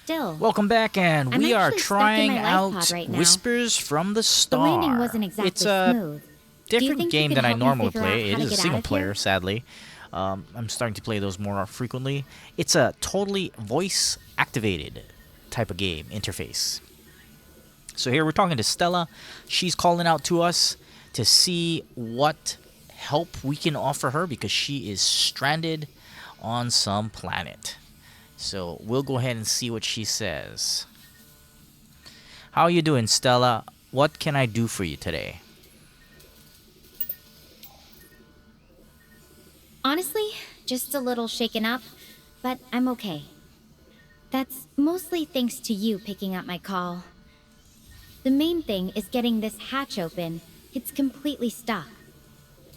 still. Welcome back, and I'm we are actually stuck in trying my life out pod right now. Whispers from the The Star. landing wasn't exactly It's a smooth. Do you different think you game could than I help me normally figure out play. how It to is a get out single of here? player, sadly. I'm starting to play those more frequently. It's a totally voice-activated type of game interface. So here we're talking to Stella. She's calling out to us to see what help we can offer her because she is stranded on some planet. So we'll go ahead and see what she says. How are you doing, Stella? What can I do for you today? Honestly, just a little shaken up, but I'm okay. That's mostly thanks to you picking up my call. The main thing is getting this hatch open. It's completely stuck.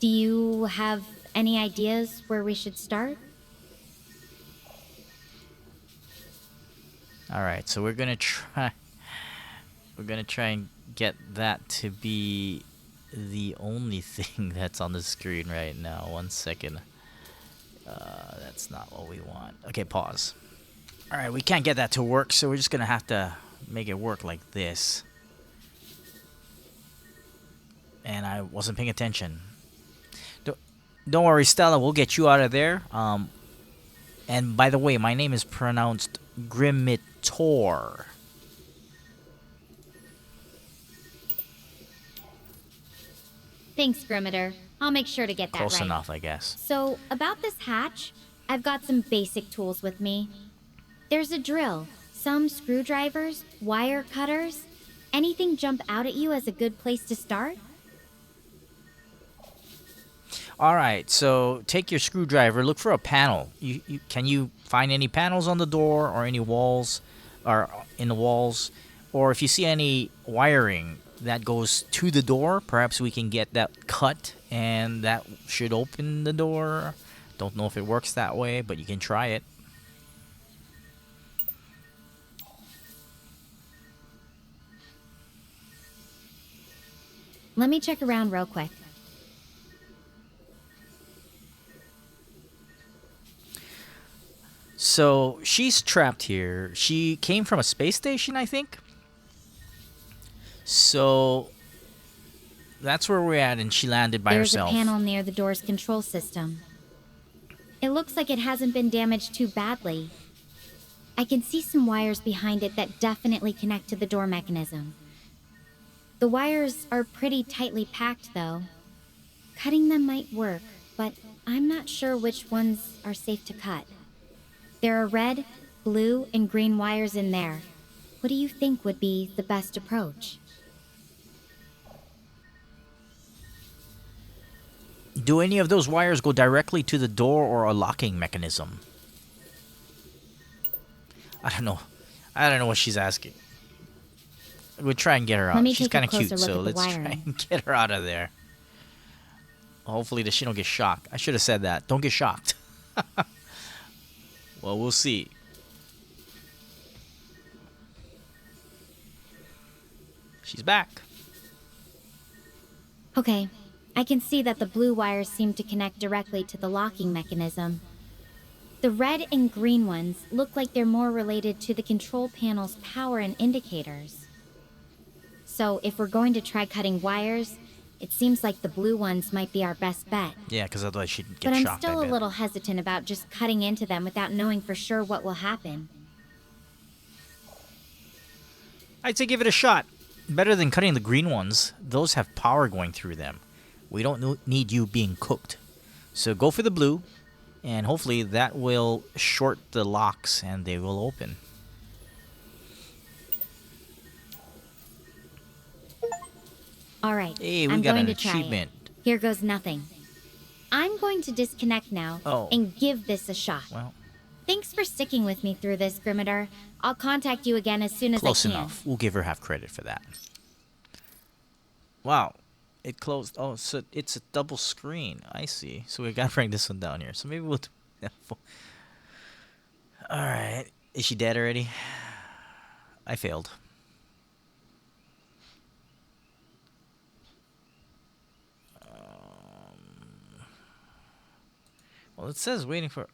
Do you have any ideas where we should start? All right, so we're gonna try. We're gonna try and get that to be the only thing that's on the screen right now. 1 second. That's not what we want. Okay, pause. All right, we can't get that to work, so we're just gonna have to make it work like this. And I wasn't paying attention. Don't worry, Stella. We'll get you out of there. And by the way, my name is pronounced Grimitor. Thanks, Grimitor. I'll make sure to get that Close right. enough, I guess. So, about this hatch, I've got some basic tools with me. There's a drill, some screwdrivers, wire cutters. Anything jump out at you as a good place to start? All right, so take your screwdriver. Look for a panel. Can you find any panels on the door or any walls, or in the walls, or if you see any wiring that goes to the door, perhaps we can get that cut, and that should open the door. Don't know if it works that way, but you can try it. Let me check around real quick. So she's trapped here. She came from a space station, I think. So that's where we're at, and she landed by There's herself. a panel near the door's control system. It looks like it hasn't been damaged too badly. I can see some wires behind it that definitely connect to the door mechanism. The wires are pretty tightly packed, though. Cutting them might work, but I'm not sure which ones are safe to cut. There are red, blue, and green wires in there. What do you think would be the best approach? Do any of those wires go directly to the door or a locking mechanism? I don't know. I don't know what she's asking. We'll try and get her Let out. me She's take a kind of closer cute, look so at the let's try wiring. and get her out of there. Hopefully she don't get shocked. I should have said that. Don't get shocked. Well, we'll see. She's back. Okay, I can see that the blue wires seem to connect directly to the locking mechanism. The red and green ones look like they're more related to the control panel's power and indicators. So if we're going to try cutting wires, it seems like the blue ones might be our best bet. Yeah, because otherwise she'd get But I'm shocked. still I a bet. little hesitant about just cutting into them without knowing for sure what will happen. I'd say give it a shot. Better than cutting the green ones. Those have power going through them. We don't need you being cooked. So go for the blue, and hopefully that will short the locks and they will open. All right, Hey, we I'm got going an to try achievement. it. Here goes nothing. I'm going to disconnect now and give this a shot. Well, Thanks for sticking with me through this, Grimitor. I'll contact you again as soon as close I can. enough. We'll give her half credit for that. Wow. It closed. Oh, so it's a double screen. I see. So we gotta bring this one down here. So maybe we'll do that. Alright. Is she dead already? I failed. Well, it says waiting for...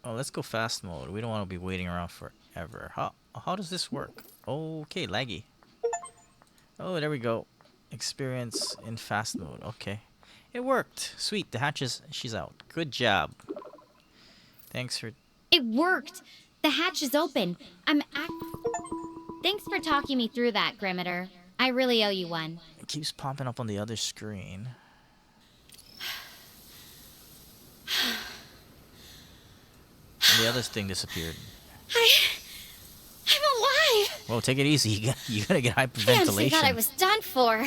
Oh, let's go fast mode. We don't want to be waiting around forever. Huh. How does this work? Okay, laggy. Oh, there we go. Experience in fast mode. Okay. It worked. Sweet. The hatch is... She's out. Good job. Thanks for... It worked! The hatch is open. Thanks for talking me through that, Grimitor. I really owe you one. It keeps popping up on the other screen. And the other thing disappeared. I'm alive! Whoa, take it easy. You gotta get Damn, I hyperventilation. thought I was done for.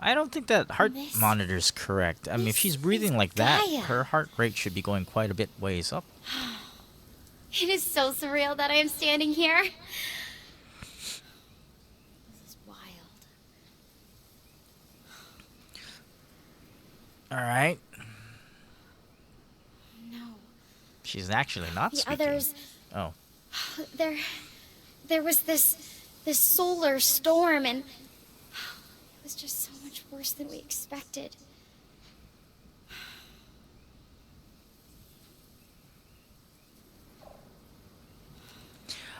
I don't think that heart Miss- monitor's correct. I mean, if she's breathing like that, her heart rate should be going quite a bit ways up. It is so surreal that I am standing here. This is wild. Alright. No. She's actually not The speaking. others, Oh. there was this solar storm, and it was just so much worse than we expected.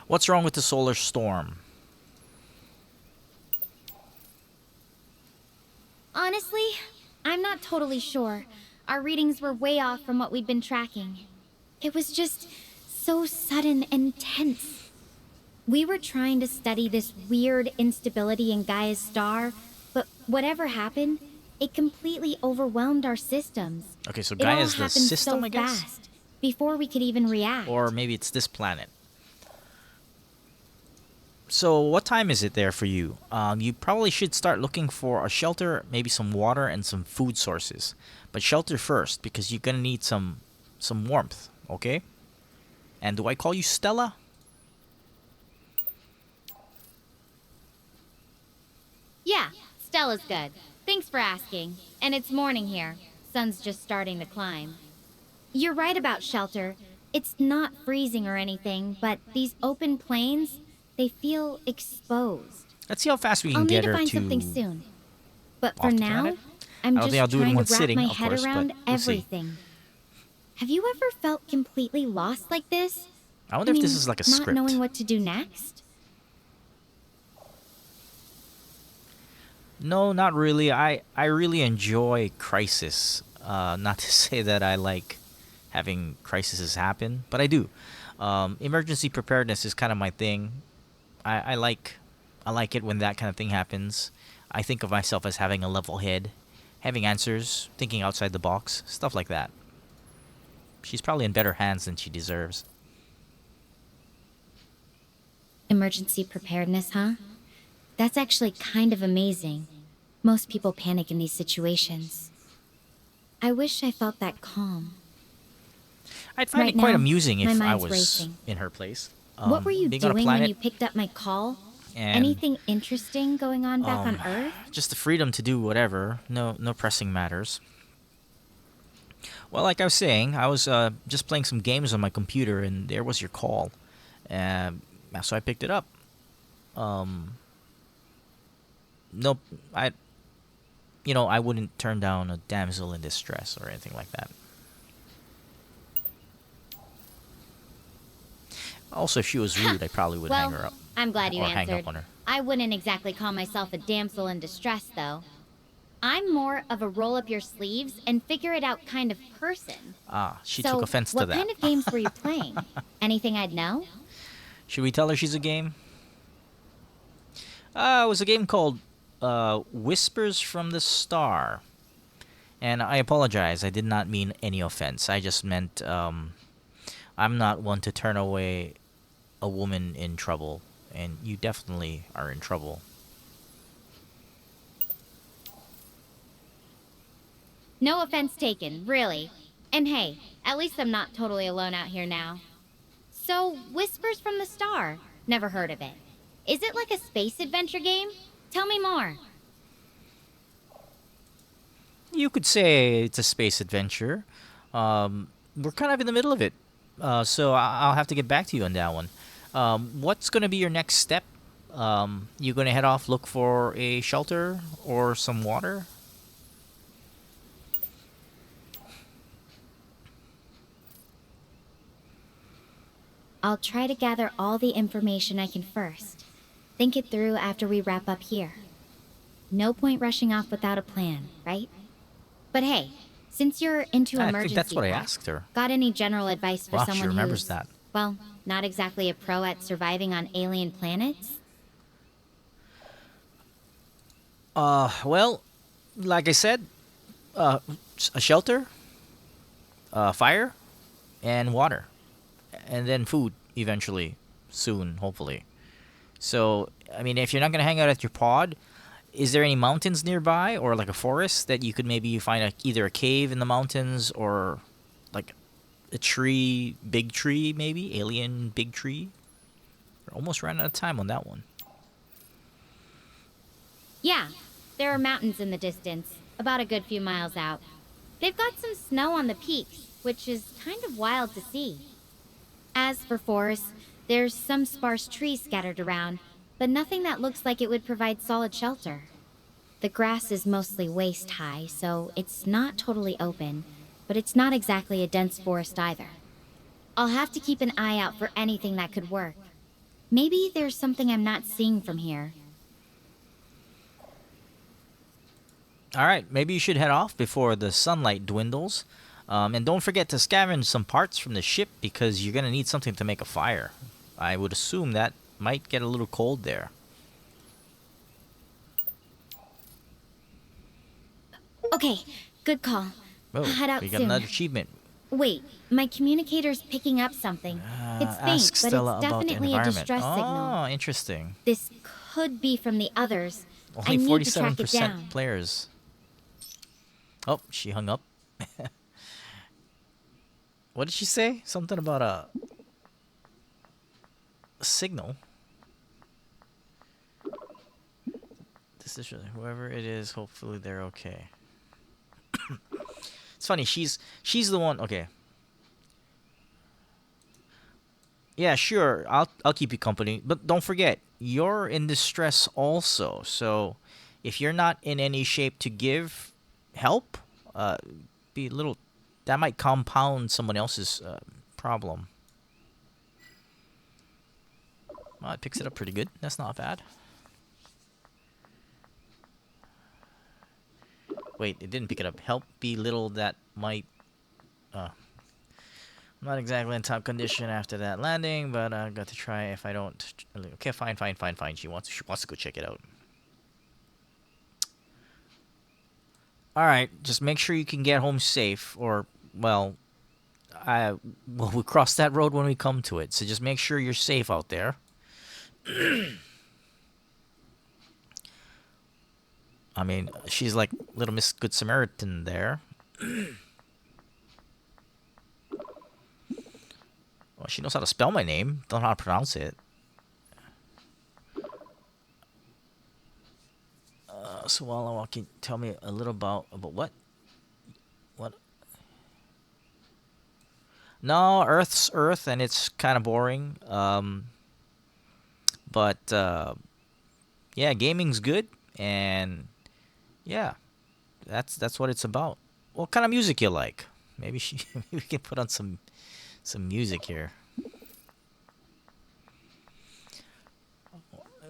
What's wrong with the solar storm? Honestly, I'm not totally sure. Our readings were way off from what we'd been tracking. It was just so sudden and tense. We were trying to study this weird instability in Gaia's star, but whatever happened, it completely overwhelmed our systems. Okay, so It all Gaia's the happened system, so I guess? fast, before we could even react. Or maybe it's this planet. So what time is it there for you? You probably should start looking for a shelter, maybe some water and some food sources. But shelter first, because you're gonna need some warmth, okay? And do I call you Stella? Yeah, Stella's good. Thanks for asking. And it's morning here. Sun's just starting to climb. You're right about shelter. It's not freezing or anything, but these open plains, they feel exposed. Let's see how fast we I'll can need get to her find to something soon. But for off the now, planet? I'm I don't just think I'll do it in trying one to wrap sitting, my of head course, but around we'll see. everything. Have you ever felt completely lost like this? I wonder if this is like a not script. knowing what to do next? No, not really. I really enjoy crisis. Not to say that I like having crises happen, but I do. Emergency preparedness is kind of my thing. I like it when that kind of thing happens. I think of myself as having a level head, having answers, thinking outside the box, stuff like that. She's probably in better hands than she deserves. Emergency preparedness, huh? That's actually kind of amazing. Most people panic in these situations. I wish I felt that calm. I'd find Right it quite now, amusing my if I mind's was racing. in her place. What were you being on a doing when planet you picked up my call? and, Anything interesting going on back on Earth? just the freedom to do whatever. No pressing matters. Well, like I was saying, I was just playing some games on my computer, and there was your call. So I picked it up. Nope, I wouldn't turn down a damsel in distress or anything like that. Also, if she was rude, I probably would hang her up. I'm glad you or hang answered. up on her. I wouldn't exactly call myself a damsel in distress, though. I'm more of a roll up your sleeves and figure it out kind of person. She So, took offense to that. what kind of games were you playing? Anything I'd know? Should we tell her she's a game? It was a game called Whispers from the Star. And I apologize, I did not mean any offense. I just meant I'm not one to turn away a woman in trouble. And you definitely are in trouble. No offense taken, really. And hey, at least I'm not totally alone out here now. So, Whispers from the Star. Never heard of it. Is it like a space adventure game? Tell me more. You could say it's a space adventure. We're kind of in the middle of it. So I'll have to get back to you on that one. What's going to be your next step? You going to head off, look for a shelter or some water? I'll try to gather all the information I can first. Think it through after we wrap up here. No point rushing off without a plan, right? But hey, since you're into I think that's emergency what I tech, asked her. got any general advice for Wow, she someone remembers who's, that. well, not exactly a pro at surviving on alien planets? Well, like I said, uh, a shelter, fire, and water, and then food eventually, soon, hopefully. So, I mean, if you're not gonna hang out at your pod, is there any mountains nearby or like a forest that you could maybe find either a cave in the mountains or like a tree, big tree maybe, alien big tree? We're almost running out of time on that one. Yeah, there are mountains in the distance, about a good few miles out. They've got some snow on the peaks, which is kind of wild to see. As for forests, there's some sparse trees scattered around, but nothing that looks like it would provide solid shelter. The grass is mostly waist high, so it's not totally open, but it's not exactly a dense forest either. I'll have to keep an eye out for anything that could work. Maybe there's something I'm not seeing from here. All right, maybe you should head off before the sunlight dwindles. And don't forget to scavenge some parts from the ship because you're going to need something to make a fire. I would assume that might get a little cold there. Okay, good call. Oh, I'll head out we got soon. another achievement. Wait, my communicator's picking up something. It's faint, Ask but Stella it's about the definitely a environment. distress signal. Oh, interesting. This could be from the others. I Only need to track it 47% down. players. Oh, she hung up. What did she say? Something about a signal. This is really, whoever it is, hopefully they're okay. It's funny, she's the one. Okay. Yeah, sure. I'll keep you company, but don't forget, you're in distress also. So, if you're not in any shape to give help, be a little that might compound someone else's problem. Well, it picks it up pretty good. That's not bad. Wait, it didn't pick it up. Help belittle that might. I'm not exactly in top condition after that landing, but I got to try. If I don't, okay, fine, fine, fine, fine. She wants to go check it out. All right, just make sure you can get home safe, or well, we'll cross that road when we come to it. So just make sure you're safe out there. I mean, she's like little Miss Good Samaritan there. Well, she knows how to spell my name. Don't know how to pronounce it. So while I'm walking, tell me a little about what? What? No, Earth's Earth, and it's kind of boring. But yeah, gaming's good, and yeah, that's what it's about. What kind of music you like? Maybe maybe we can put on some music here.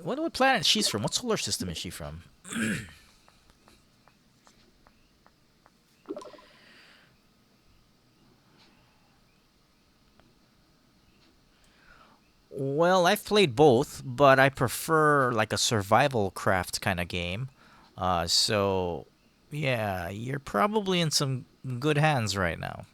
What planet she's from? What solar system is she from? Well, I've played both, but I prefer like a survival craft kind of game. So yeah, you're probably in some good hands right now.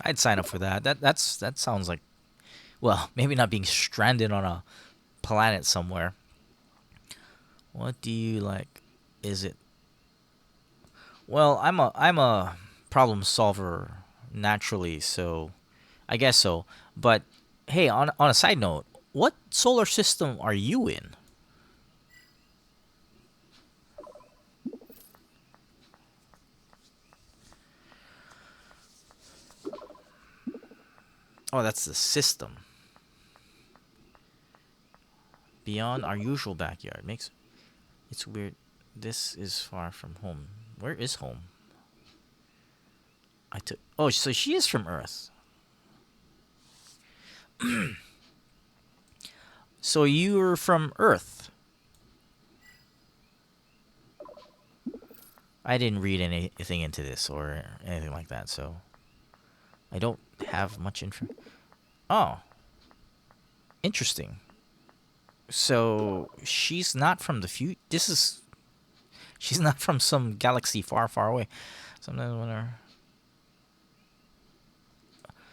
I'd sign up for that. That sounds like, well, maybe not being stranded on a planet somewhere. What do you like? Is it? Well, I'm a problem solver naturally, so I guess so. But hey, on a side note, what solar system are you in? Oh, that's the system. beyond our usual backyard. Makes it's weird. This is far from home. Where is home? I took. Oh, so she is from Earth. So you're from Earth. I didn't read anything into this or anything like that, so I don't have much info. Oh, interesting. So she's not from the future. This is she's not from some galaxy far, far away. Sometimes when her.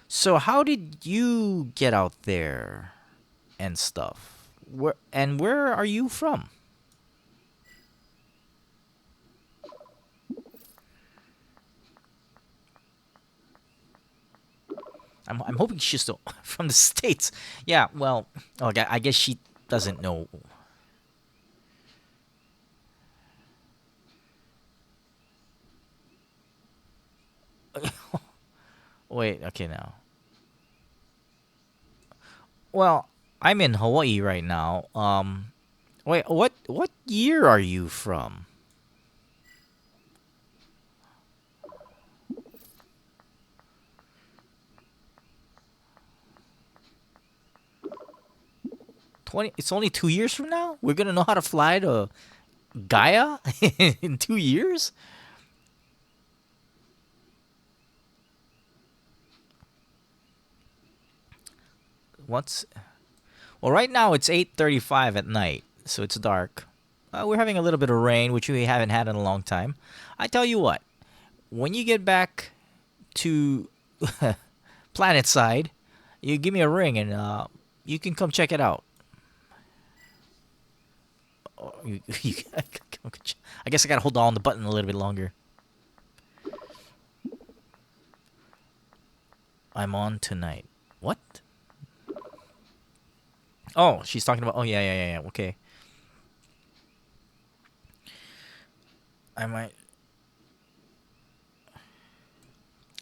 So how did you get out there and stuff? Where are you from? I'm hoping she's still from the States. Yeah, well, okay, I guess she doesn't know. Wait, okay now. Well, I'm in Hawaii right now. Wait, what year are you from? 20. It's only 2 years from now. We're gonna know how to fly to Gaia in 2 years. What's Well, right now it's 8:35 at night, so it's dark. We're having a little bit of rain, which we haven't had in a long time. I tell you what, when you get back to planet side, you give me a ring and you can come check it out. Oh, I guess I gotta hold on the button a little bit longer. I'm on tonight. What? Oh, she's talking about. Oh yeah, yeah, yeah, yeah. Okay. I might.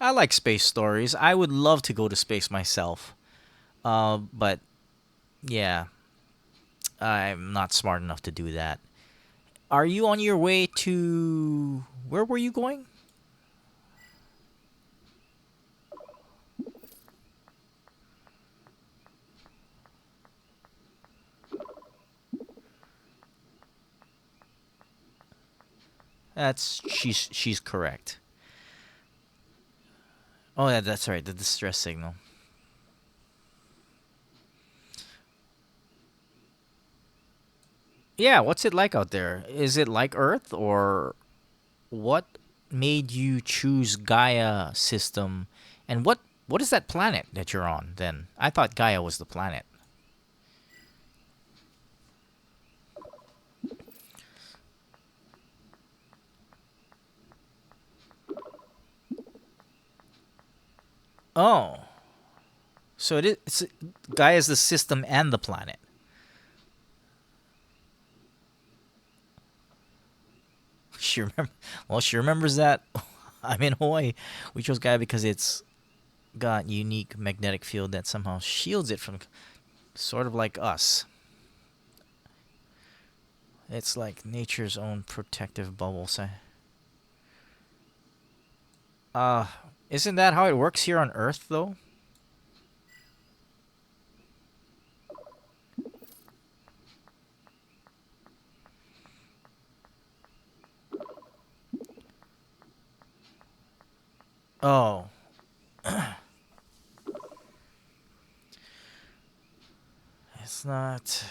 I like space stories. I would love to go to space myself. But yeah, I'm not smart enough to do that. Are you on your way to? Where were you going? She's correct. Oh yeah, that's right. The distress signal. Yeah, what's it like out there? Is it like Earth or what made you choose Gaia system? And what is that planet that you're on then? I thought Gaia was the planet. Oh, so it's Gaia is the system and the planet. She remember Well, she remembers that. I'm in Hawaii. We chose Gaia because it's got unique magnetic field that somehow shields it from sort of like us. It's like nature's own protective bubble. So, uh, isn't that how it works here on Earth though? Oh, it's not.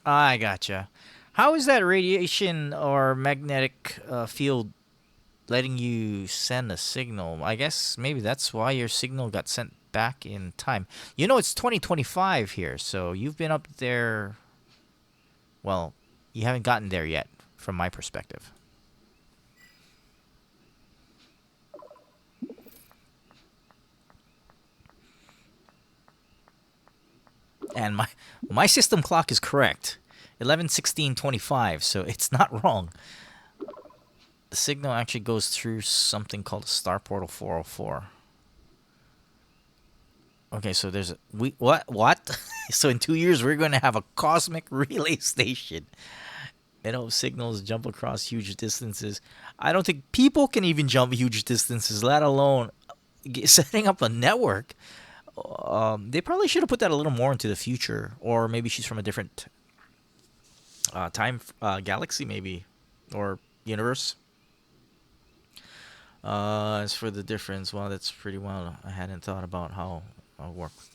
I gotcha. How is that radiation or magnetic field letting you send a signal? I guess maybe that's why your signal got sent back in time. You know, it's 2025 here, so you've been up there. Well, you haven't gotten there yet, from my perspective. And my system clock is correct. 11:16:25, so it's not wrong. The signal actually goes through something called a star portal 404. Okay, so there's a we what? So in 2 years we're going to have a cosmic relay station. Signals jump across huge distances. I don't think people can even jump huge distances, let alone setting up a network. They probably should have put that a little more into the future, or maybe she's from a different time galaxy, maybe, or universe. As for the difference, well, that's pretty well. I hadn't thought about how it works.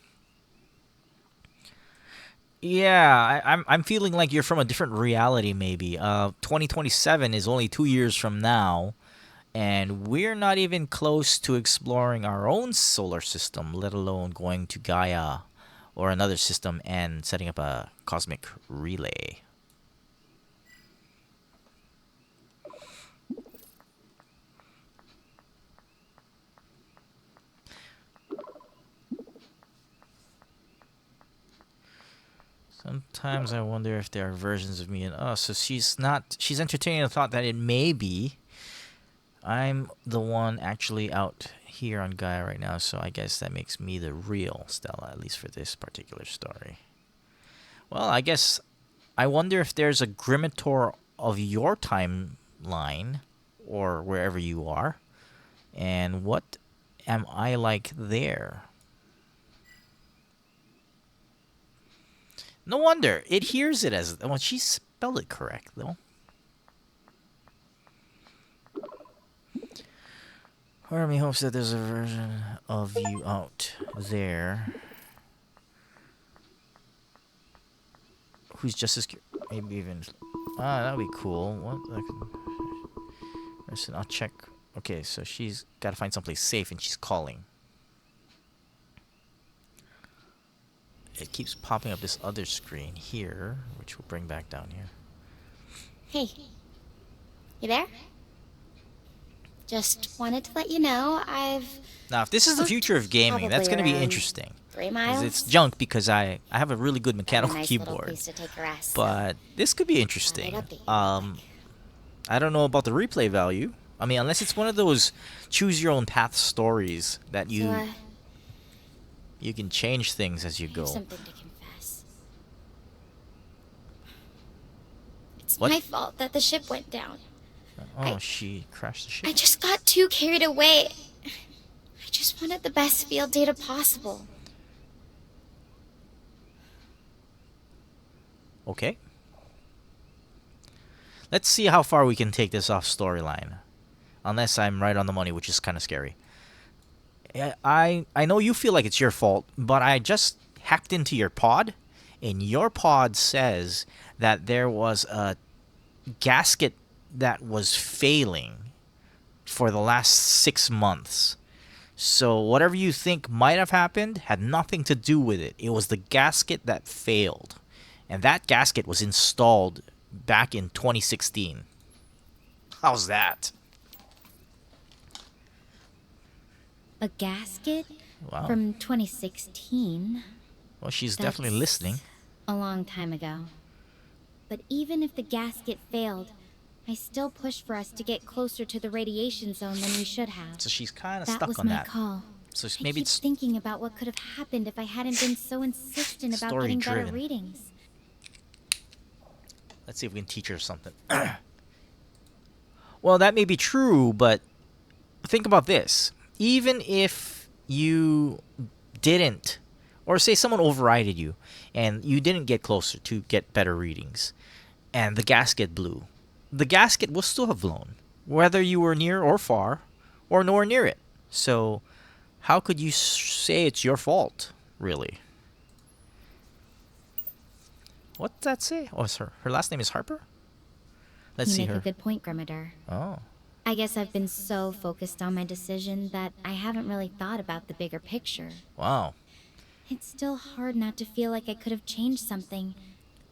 Yeah, I'm feeling like you're from a different reality. Maybe 2027 is only 2 years from now, and we're not even close to exploring our own solar system, let alone going to Gaia or another system and setting up a cosmic relay. Sometimes I wonder if there are versions of me and us. So she's not. She's entertaining the thought that it may be I'm the one actually out here on Gaia right now. So I guess that makes me the real Stella, at least for this particular story. Well, I guess I wonder if there's a Grimitor of your timeline or wherever you are, and what am I like there? No wonder it hears it as well. She spelled it correct though. Part of me hopes that there's a version of you out there who's just as maybe even that'd be cool. Listen, I'll check. Okay, so she's got to find someplace safe, and she's calling. It keeps popping up this other screen here, which we'll bring back down here. Hey, you there? Just wanted to let you know I've Now, if this is the future of gaming, that's going to be interesting. 3 miles. It's junk because I have a really good And a mechanical nice little keyboard. place to take a rest. But this could be interesting. Right up to you, I don't know about the replay value. I mean, unless it's one of those choose your own path stories that you can change things as you I go. have something to confess. It's What? my fault that the ship went down. Oh, she crashed the ship. I just got too carried away. I just wanted the best field data possible. Okay. Let's see how far we can take this off storyline. Unless I'm right on the money, which is kind of scary. I know you feel like it's your fault, but I just hacked into your pod, and your pod says that there was a gasket that was failing for the last 6 months. So whatever you think might have happened had nothing to do with it. It was the gasket that failed. And that gasket was installed back in 2016. How's that? A gasket Wow. from 2016. Well, she's definitely That's listening. A long time ago. But even if the gasket failed, I still pushed for us to get closer to the radiation zone than we should have. So she's kind of That stuck was on my that. call. So I maybe keep it's thinking about what could have happened if I hadn't been so insistent about getting better Story-driven. readings. Let's see if we can teach her something. Well, that may be true, but think about this. Even if you didn't, or say someone overrided you, and you didn't get closer to get better readings, and the gasket blew, the gasket will still have blown, whether you were near or far, or nowhere near it. So, how could you say it's your fault, really? What did that say? Oh, it's her. Her last name is Harper? Let's You see make her. a good point, Grimitor. Oh. I guess I've been so focused on my decision that I haven't really thought about the bigger picture. Wow. It's still hard not to feel like I could have changed something,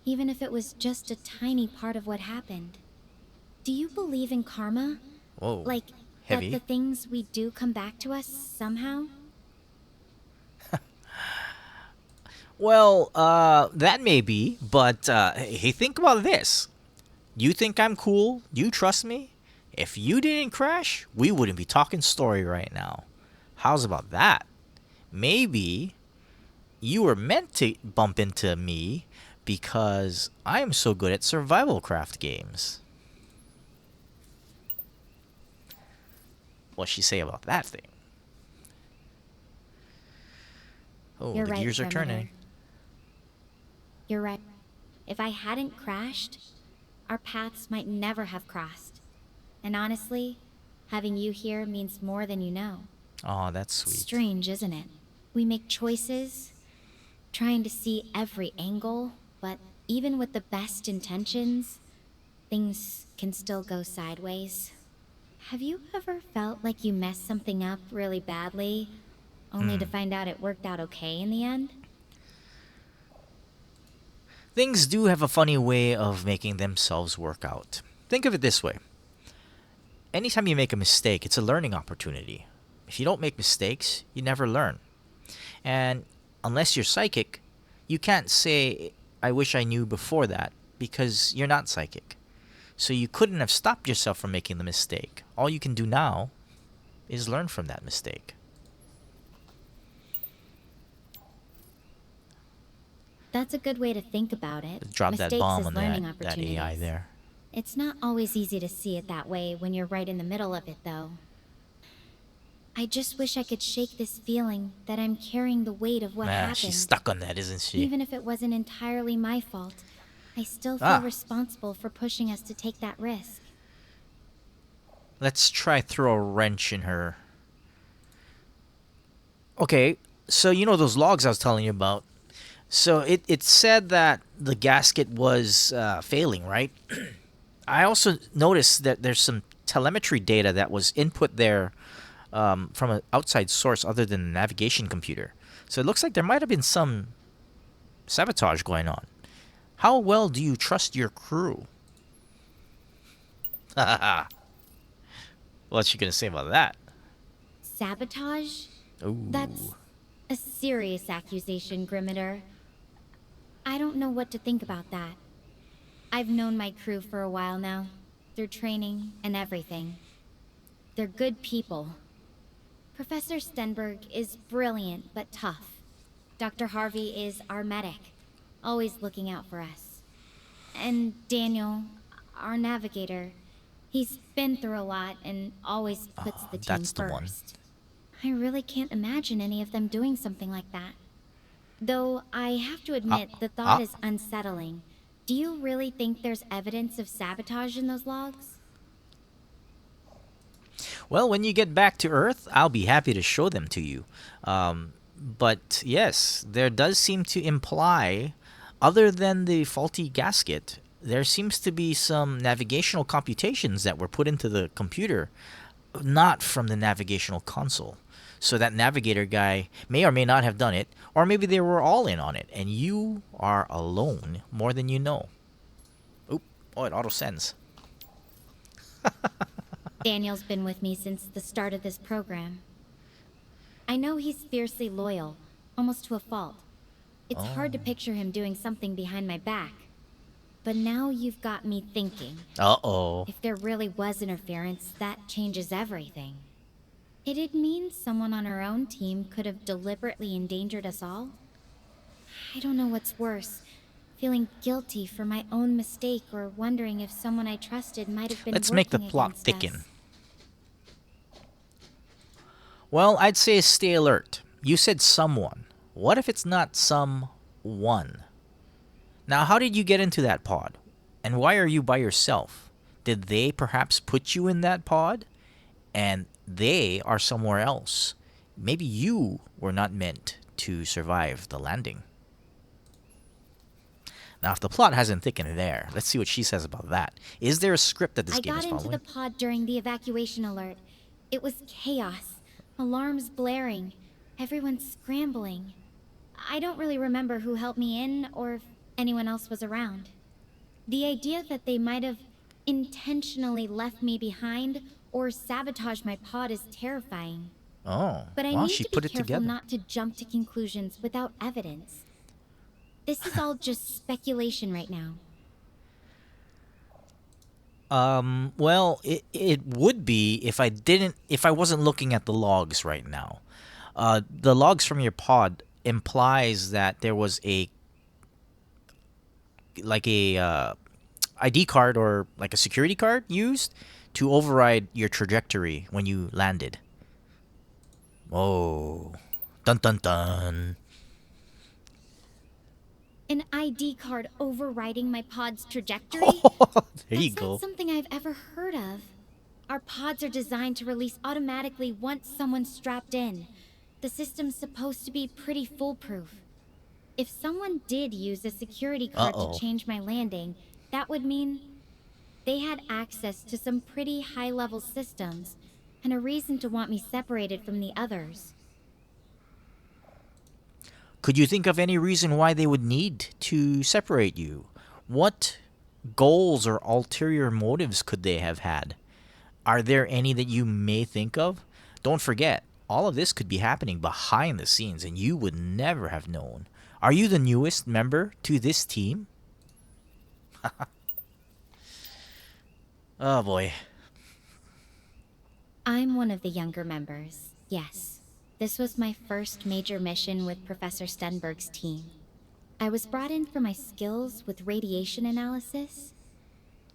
even if it was just a tiny part of what happened. Do you believe in karma? Whoa. Like, Heavy. that the things we do come back to us somehow? Well, that may be, but hey, think about this. You think I'm cool? You trust me? If you didn't crash, we wouldn't be talking story right now. How's about that? Maybe you were meant to bump into me because I am so good at survival craft games. What'd she say about that thing? Oh, You're the right, gears are Grimitor. turning. You're right. If I hadn't crashed, our paths might never have crossed. And honestly, having you here means more than you know. Oh, that's It's sweet. strange, isn't it? We make choices, trying to see every angle, but even with the best intentions, things can still go sideways. Have you ever felt like you messed something up really badly, only to find out it worked out okay in the end? Things do have a funny way of making themselves work out. Think of it this way: anytime you make a mistake, it's a learning opportunity. If you don't make mistakes, you never learn. And unless you're psychic, you can't say, I wish I knew before that, because you're not psychic. So you couldn't have stopped yourself from making the mistake. All you can do now is learn from that mistake. That's a good way to think about it. Drop that Mistakes bomb as on learning that AI opportunities. there. It's not always easy to see it that way when you're right in the middle of it, though. I just wish I could shake this feeling that I'm carrying the weight of what She's happened. stuck on that, isn't she? Even if it wasn't entirely my fault, I still feel Ah, responsible for pushing us to take that risk. let's try throw a wrench in her. Okay, so you know those logs I was telling you about. So it said that the gasket was failing, right? I also noticed that there's some telemetry data that was input there from an outside source other than the navigation computer. So it looks like there might have been some sabotage going on. How well do you trust your crew? What's she gonna say about that? Sabotage? That's Ooh. a serious accusation, Grimitor. I don't know what to think about that. I've known my crew for a while now, through training and everything. They're good people. Professor Stenberg is brilliant but tough. Dr. Harvey is our medic, always looking out for us. And Daniel, our navigator, he's been through a lot and always puts the team That's the one. first. I really can't imagine any of them doing something like that. Though I have to admit, the thought Ah. is unsettling. Do you really think there's evidence of sabotage in those logs? Well, when you get back to Earth, I'll be happy to show them to you. But yes, there does seem to imply, other than the faulty gasket, there seems to be some navigational computations that were put into the computer, not from the navigational console. So that navigator guy may or may not have done it, or maybe they were all in on it, and you are alone more than you know. Oop! Oh, it auto sends. Daniel's been with me since the start of this program. I know he's fiercely loyal, almost to a fault. It's hard to picture him doing something behind my back. But now you've got me thinking. Uh oh. If there really was interference, that changes everything. It'd mean someone on our own team could have deliberately endangered us all? I don't know what's worse. Feeling guilty for my own mistake or wondering if someone I trusted might have been Let's make the working plot against thicken. us. Well, I'd say stay alert. You said someone. What if it's not someone? Now, how did you get into that pod? And why are you by yourself? Did they perhaps put you in that pod? And they are somewhere else. Maybe you were not meant to survive the landing. Now, if the plot hasn't thickened there, let's see what she says about that. Is there a script that this I game is got into following? the pod during the evacuation alert. It was chaos. Alarms blaring. Everyone scrambling. I don't really remember who helped me in or if anyone else was around. The idea that they might have intentionally left me behind or sabotaged my pod is terrifying. Oh, But I well, need she to be put it careful together. not to jump to conclusions without evidence. This is all just speculation right now. Well, it would be if I wasn't looking at the logs right now. The logs from your pod implies that there was a ID card or like a security card used to override your trajectory when you landed. Oh, dun dun dun. An ID card overriding my pod's trajectory? There you That's not go. something I've ever heard of. Our pods are designed to release automatically once someone's strapped in. The system's supposed to be pretty foolproof. If someone did use a security Uh card to oh. change my landing, that would mean they had access to some pretty high-level systems and a reason to want me separated from the others. Could you think of any reason why they would need to separate you? What goals or ulterior motives could they have had? Are there any that you may think of? Don't forget, all of this could be happening behind the scenes and you would never have known. Are you the newest member to this team? Oh boy. I'm one of the younger members, yes. This was my first major mission with Professor Stenberg's team. I was brought in for my skills with radiation analysis.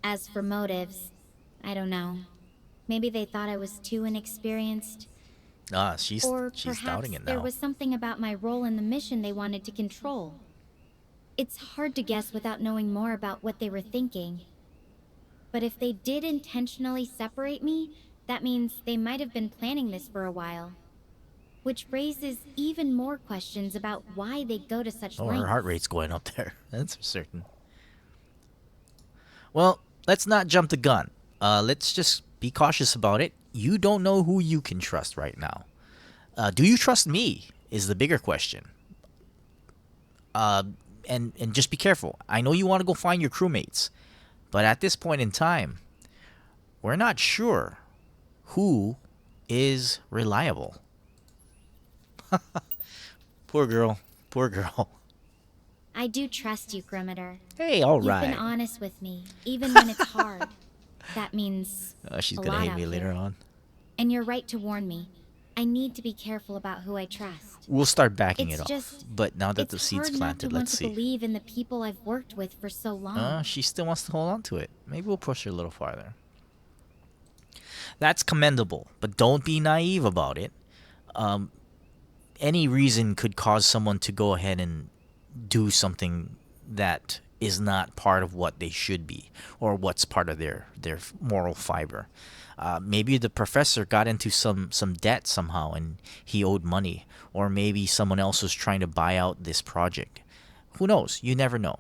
As for motives, I don't know. Maybe they thought I was too inexperienced. Ah, she's Or she's perhaps doubting it there now. was something about my role in the mission they wanted to control. It's hard to guess without knowing more about what they were thinking. But if they did intentionally separate me, that means they might have been planning this for a while. Which raises even more questions about why they go to such Oh, her heart lengths. rate's going up there. That's for certain. Well, let's not jump the gun. Let's just be cautious about it. You don't know who you can trust right now. Do you trust me? Is the bigger question. And just be careful. I know you want to go find your crewmates, but at this point in time, we're not sure who is reliable. Poor girl. Poor girl. I do trust you, Grimitor. Hey, all You've been right. honest with me, even when it's hard. That means She's a gonna lot hate out me later here. on. And you're right to warn me. I need to be careful about who I trust. We'll start backing It's it off. just, But now that the it's seed's hard not to planted, want let's to see. believe in the people I've worked with for so long. She still wants to hold on to it. Maybe we'll push her a little farther. That's commendable, but don't be naive about it. Any reason could cause someone to go ahead and do something that is not part of what they should be or what's part of their moral fiber. Maybe the professor got into some debt somehow and he owed money, or maybe someone else was trying to buy out this project. Who knows? You never know.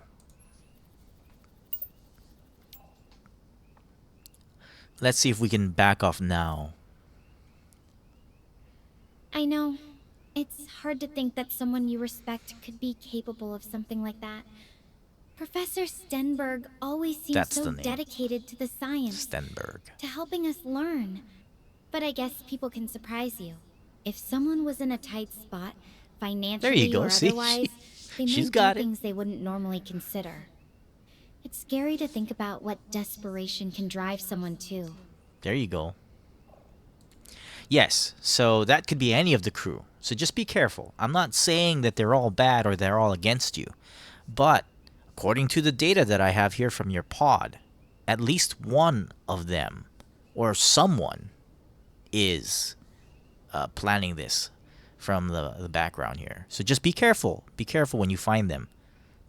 Let's see if we can back off now. I know. It's hard to think that someone you respect could be capable of something like that. Professor Stenberg always seems That's so the name. dedicated to the science, Stenberg. to helping us learn. But I guess people can surprise you. If someone was in a tight spot, financially go, or see? otherwise, they She's might got do it. things they wouldn't normally consider. It's scary to think about what desperation can drive someone to. There you go. Yes, so that could be any of the crew. So just be careful. I'm not saying that they're all bad or they're all against you. But according to the data that I have here from your pod, at least one of them or someone is planning this from the background here. So just be careful. Be careful when you find them.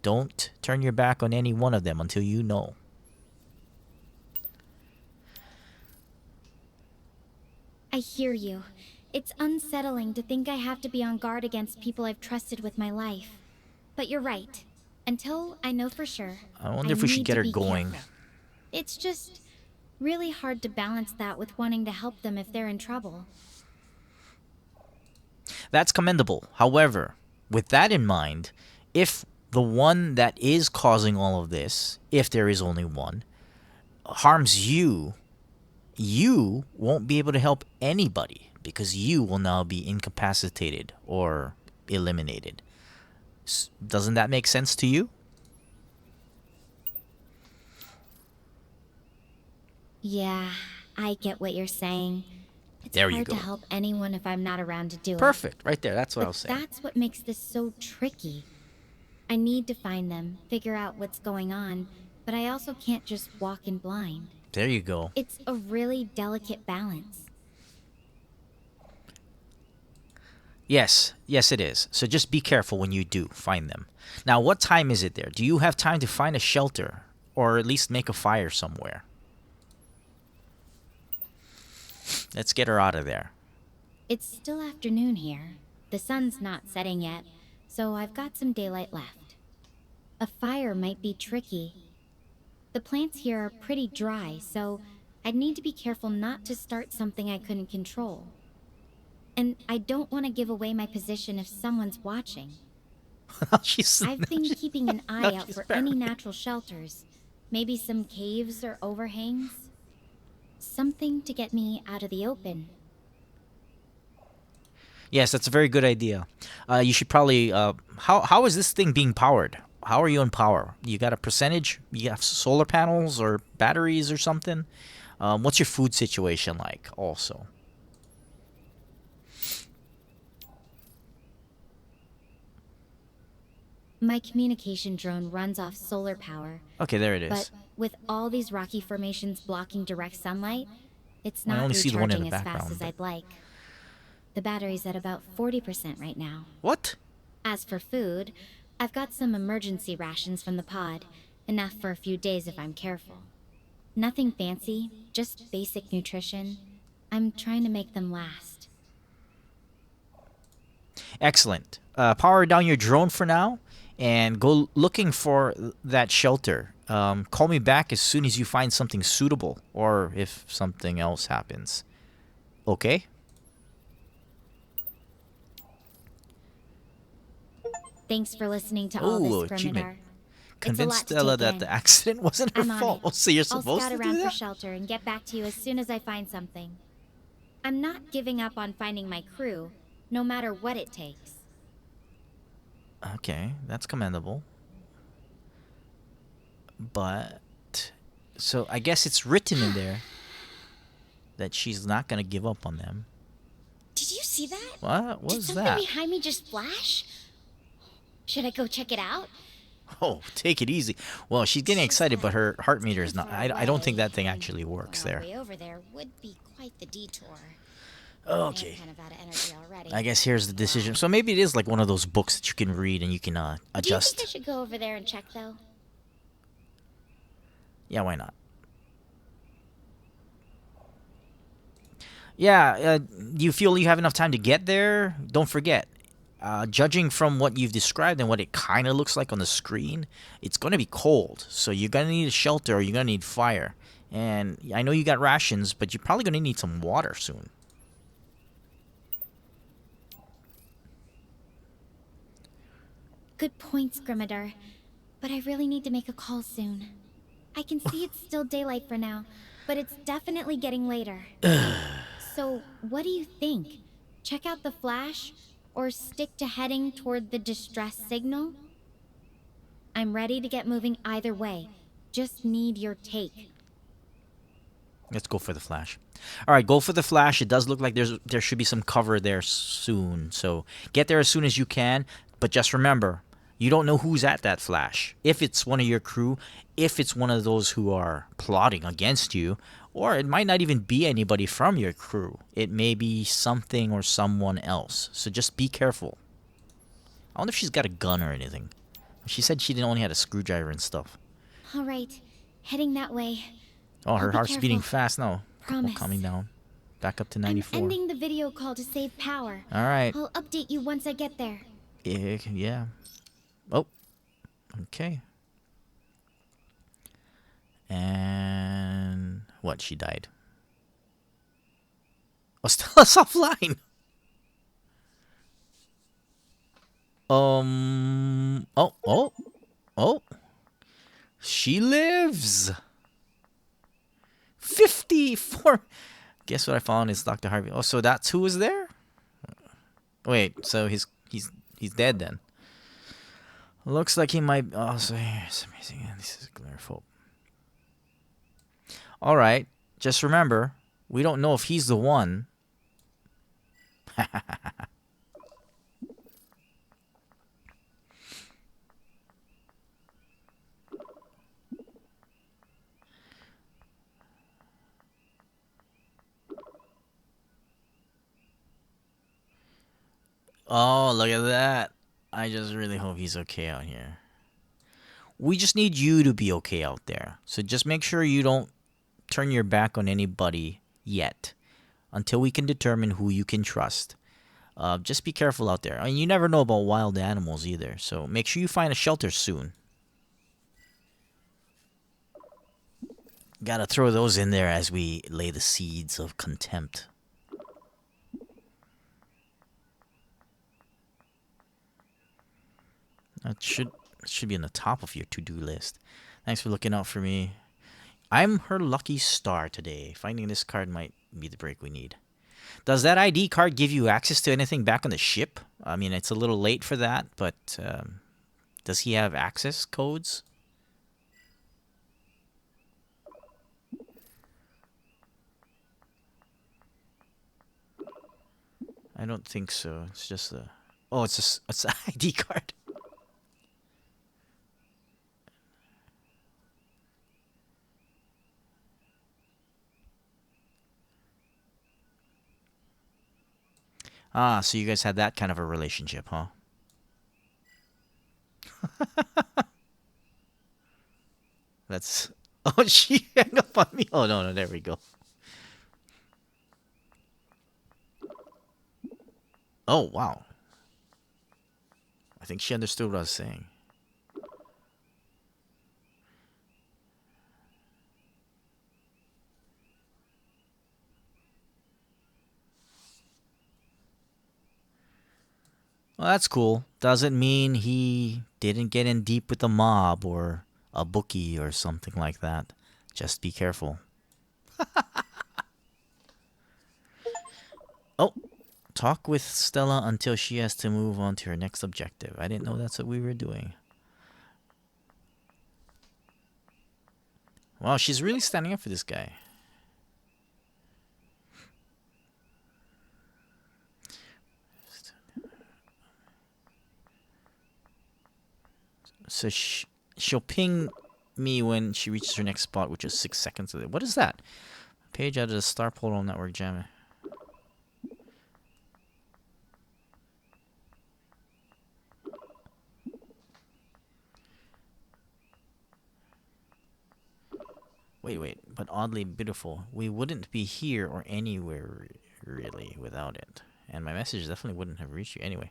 Don't turn your back on any one of them until you know. I hear you. It's unsettling to think I have to be on guard against people I've trusted with my life. But you're right. Until I know for sure, I wonder if we should need get to her be going. careful. It's just really hard to balance that with wanting to help them if they're in trouble. That's commendable. However, with that in mind, if the one that is causing all of this, if there is only one, harms you, you won't be able to help anybody because you will now be incapacitated or eliminated. Doesn't that make sense to you? Yeah, I get what you're saying. It's There you hard to go. help anyone if I'm not around to do it. Perfect. Right there. That's what I But was saying. that's what makes this so tricky. I need to find them, figure out what's going on, but I also can't just walk in blind. There you go. It's a really delicate balance. Yes, yes, it is. So just be careful when you do find them. Now, what time is it there? Do you have time to find a shelter or at least make a fire somewhere? Let's get her out of there. It's still afternoon here. The sun's not setting yet, so I've got some daylight left. A fire might be tricky. The plants here are pretty dry, so I'd need to be careful not to start something I couldn't control. And I don't want to give away my position if someone's watching. she's I've been keeping an no, eye out she's for paranoid. any natural shelters. Maybe some caves or overhangs. Something to get me out of the open. Yes, that's a very good idea. You should probably. How is this thing being powered? How are you on power? You got a percentage? You have solar panels or batteries or something? What's your food situation like? Also. My communication drone runs off solar power, Okay, there it but is. with all these rocky formations blocking direct sunlight, it's I not only see the one in recharging the as fast background. as But I'd like. The battery's at about 40% right now. what? As for food, I've got some emergency rations from the pod, enough for a few days if I'm careful. Nothing fancy, just basic nutrition. I'm trying to make them last. Excellent. Power down your drone for now, and go looking for that shelter. Call me back as soon as you find something suitable, or if something else happens. Okay? Thanks for listening to all Oh, this, achievement. Grimitor. Convince lot to Stella take that in. the accident wasn't her I'm on fault. it. Oh, so you're I'll supposed scout to do around for that? shelter and get back to you as soon as I find something. I'm not giving up on finding my crew, no matter what it takes. Okay, that's commendable. But so I guess it's written in there that she's not gonna give up on them. Did you see that? What Did was something that? behind me just flash? Should I go check it out? Oh, take it easy. Well, she's getting Just excited, but that her heart meter it's is not. pretty far I don't think away, that thing and actually works going all there. the way over there would be quite the detour. Okay. I'm kind of out of energy already. I guess here's the decision. So maybe it is like one of those books that you can read and you can Do you think I adjust. should go over there and check, though? Yeah, why not? Yeah, do you feel you have enough time to get there? Don't forget, judging from what you've described and what it kind of looks like on the screen, it's going to be cold. So you're going to need a shelter or you're going to need fire. And I know you got rations, but you're probably going to need some water soon. Good points, Grimitor. But I really need to make a call soon. I can see it's still daylight for now, but it's definitely getting later. So, what do you think? Check out the flash, or stick to heading toward the distress signal? I'm ready to get moving either way. Just need your take. Let's go for the flash. All right, go for the flash. It does look like there should be some cover there soon. So get there as soon as you can. But just remember, you don't know who's at that flash. If it's one of your crew, if it's one of those who are plotting against you, or it might not even be anybody from your crew. It may be something or someone else. So just be careful. I wonder if she's got a gun or anything. She said she didn't only had a screwdriver and stuff. All right, heading that way. Oh, her I'll be heart's beating careful. fast now. Promise. Calming down. Back up to I'm 94. ending the video call to save power. All right. I'll update you once I get there. Yeah. Oh. Okay. And what? She died. Oh, Stella's offline. Oh. Oh. Oh. She lives. 54. Guess what I found is Dr. Harvey. Oh, so that's who was there? Wait, so he's dead then. Looks like he might. Oh, so here's amazing. This is Glarifope. All right, just remember, we don't know if he's the one Oh, look at that. I just really hope he's okay out here. We just need you to be okay out there. So just make sure you don't turn your back on anybody yet until we can determine who you can trust. Just be careful out there. I mean, you never know about wild animals either. So make sure you find a shelter soon. Gotta throw those in there as we lay the seeds of contempt. That should be on the top of your to-do list. Thanks for looking out for me. I'm her lucky star today. Finding this card might be the break we need. Does that ID card give you access to anything back on the ship? I mean, it's a little late for that, but does he have access codes? I don't think so. It's just a... Oh, it's an ID card. Ah, so you guys had that kind of a relationship, huh? That's... Oh, she hung up on me. Oh, no, no, there we go. Oh, wow. I think she understood what I was saying. Well, that's cool. Doesn't mean he didn't get in deep with the mob or a bookie or something like that. Just be careful. Oh, talk with Stella until she has to move on to her next objective. I didn't know that's what we were doing. Wow, she's really standing up for this guy. So she'll ping me when she reaches her next spot, which is 6 seconds of it. What is that? Page out of the Star Portal Network Jam. Wait, but oddly beautiful. We wouldn't be here or anywhere really without it. And my message definitely wouldn't have reached you anyway.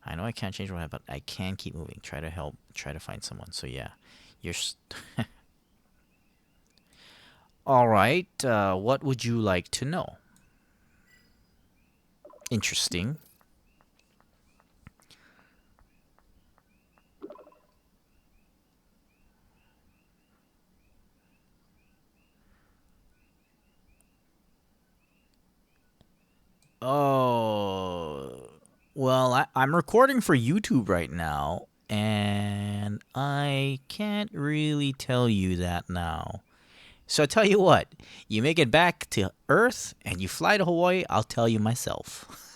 I know I can't change what happened, but I can keep moving. Try to help. Try to find someone. So yeah, you're. All right. What would you like to know? Interesting. Oh, well, I'm recording for YouTube right now, and I can't really tell you that now. So I tell you what, you make it back to Earth and you fly to Hawaii, I'll tell you myself.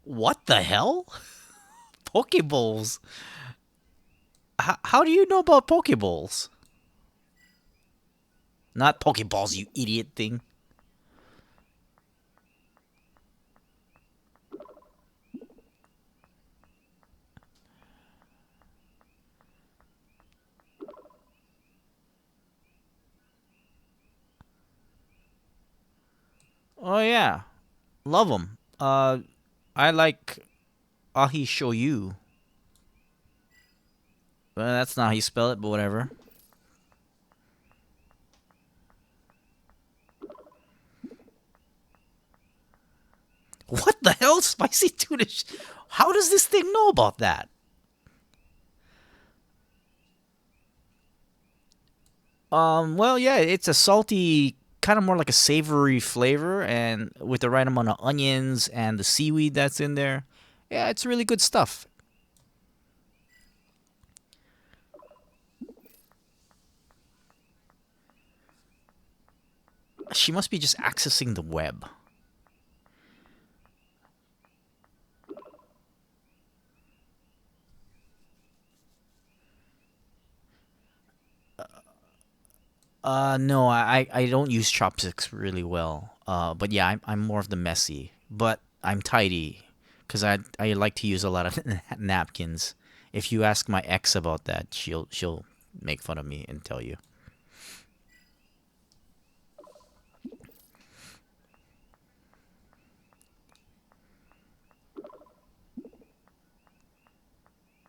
What the hell? Pokeballs? How do you know about Pokeballs? Not Pokeballs, you idiot thing. Oh yeah, love them. I like Ahi Shoyu. Well, that's not how you spell it, but whatever. What the hell, spicy tuna? How does this thing know about that? Well, yeah, it's a salty kind of more like a savory flavor, and with the right amount of onions and the seaweed that's in there. Yeah, it's really good stuff. She must be just accessing the web. No, I don't use chopsticks really well. But yeah, I'm more of the messy, but I'm tidy, because I like to use a lot of napkins. If you ask my ex about that, she'll make fun of me and tell you.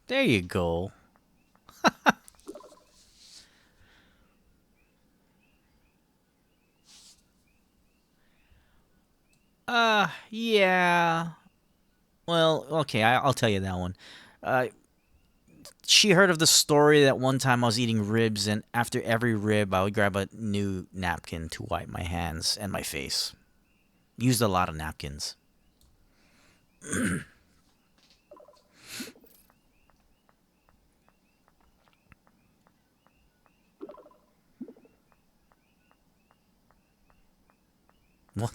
There you go. Yeah. Well, okay, I'll tell you that one. Uh, she heard of the story that one time I was eating ribs, and after every rib, I would grab a new napkin to wipe my hands and my face. Used a lot of napkins. What?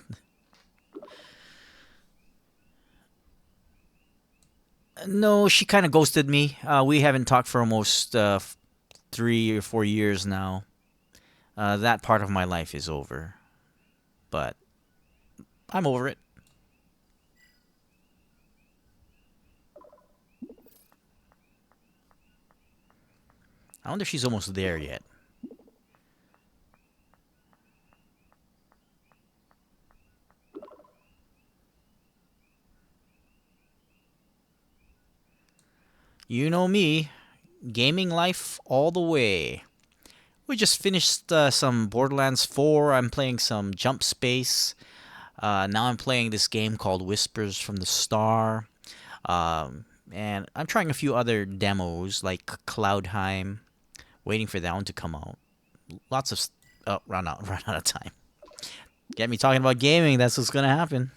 No, she kind of ghosted me. We haven't talked for almost 3 or 4 years now. That part of my life is over, but I'm over it. I wonder if she's almost there yet. You know me, gaming life all the way. We just finished some Borderlands 4. I'm playing some Jump Space. Now I'm playing this game called Whispers from the Star. And I'm trying a few other demos like Cloudheim, waiting for that one to come out. Lots of oh, run out of time. Get me talking about gaming. That's what's gonna happen.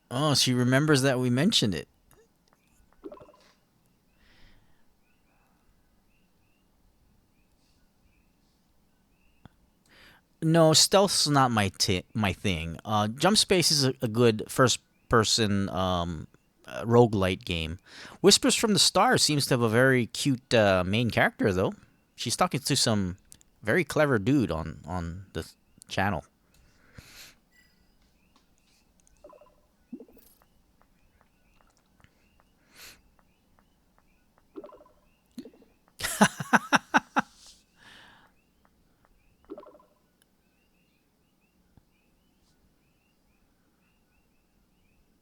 Oh, she remembers that we mentioned it. No, stealth's not my thing. Jump Space is a good first person roguelite game. Whispers from the Stars seems to have a very cute main character though. She's talking to some very clever dude on the channel.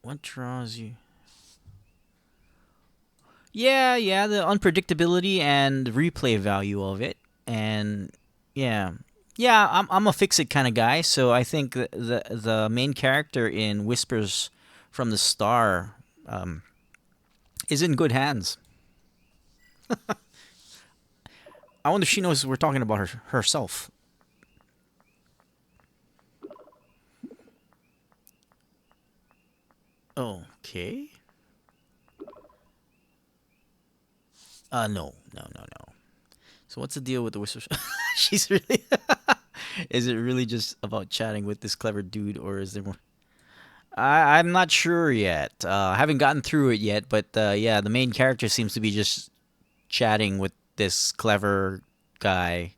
What draws you? Yeah, yeah, the unpredictability and replay value of it, and yeah, yeah, I'm a fix it kind of guy, so I think the main character in Whispers from the Star is in good hands. I wonder if she knows we're talking about herself. Okay. No, no, no, no. So what's the deal with the Whispers? She's really. Is it really just about chatting with this clever dude, or is there more? I'm not sure yet. I haven't gotten through it yet, but yeah, the main character seems to be just chatting with this clever guy.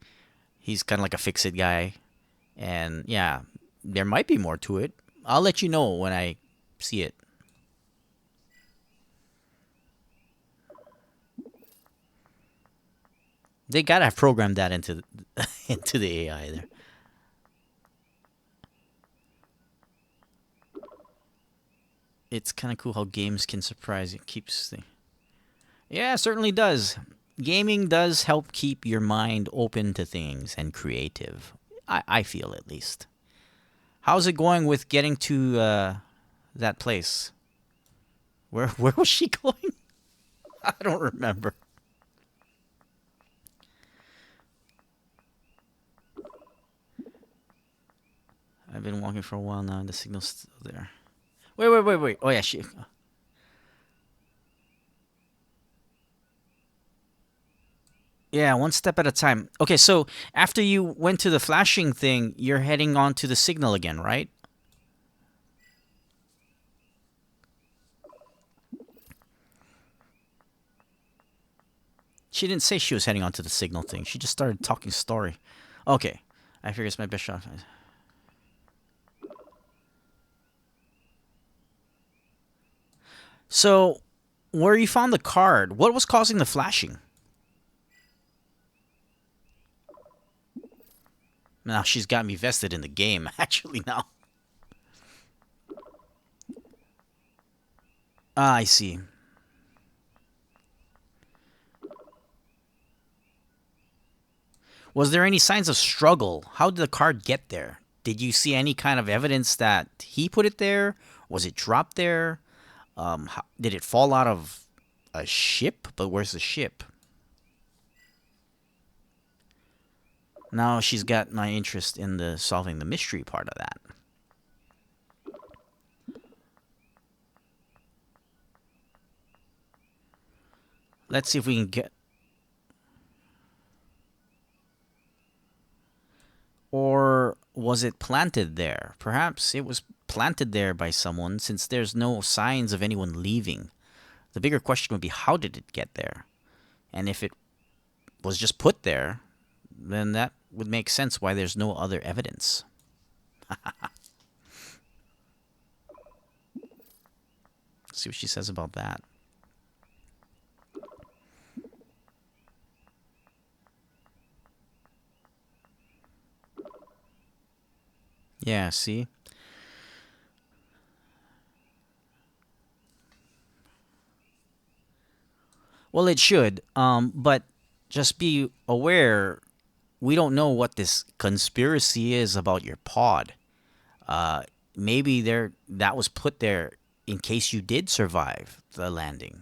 He's kind of like a fix it guy. And yeah, there might be more to it. I'll let you know when I see it. They gotta have programmed that into into the AI there. It's kind of cool how games can surprise you. Keeps the yeah, it certainly does. Gaming does help keep your mind open to things and creative. I feel at least. How's it going with getting to that place? Where was she going? I don't remember. I've been walking for a while now, and the signal's still there. Wait. Oh yeah, she. Yeah, one step at a time. Okay, so after you went to the flashing thing, you're heading on to the signal again, right? She didn't say she was heading on to the signal thing. She just started talking story. Okay, I figure it's my best shot. So, where you found the card, what was causing the flashing? Now she's got me vested in the game, actually, now. Ah, I see. Was there any signs of struggle? How did the card get there? Did you see any kind of evidence that he put it there? Was it dropped there? Did it fall out of a ship? But where's the ship? Now she's got my interest in the solving the mystery part of that. Let's see if we can get... Or was it planted there? Perhaps it was planted there by someone since there's no signs of anyone leaving. The bigger question would be, how did it get there? And if it was just put there, then that would make sense why there's no other evidence. See what she says about that. Yeah, see? Well, it should, but just be aware, we don't know what this conspiracy is about your pod. Maybe that was put there in case you did survive the landing.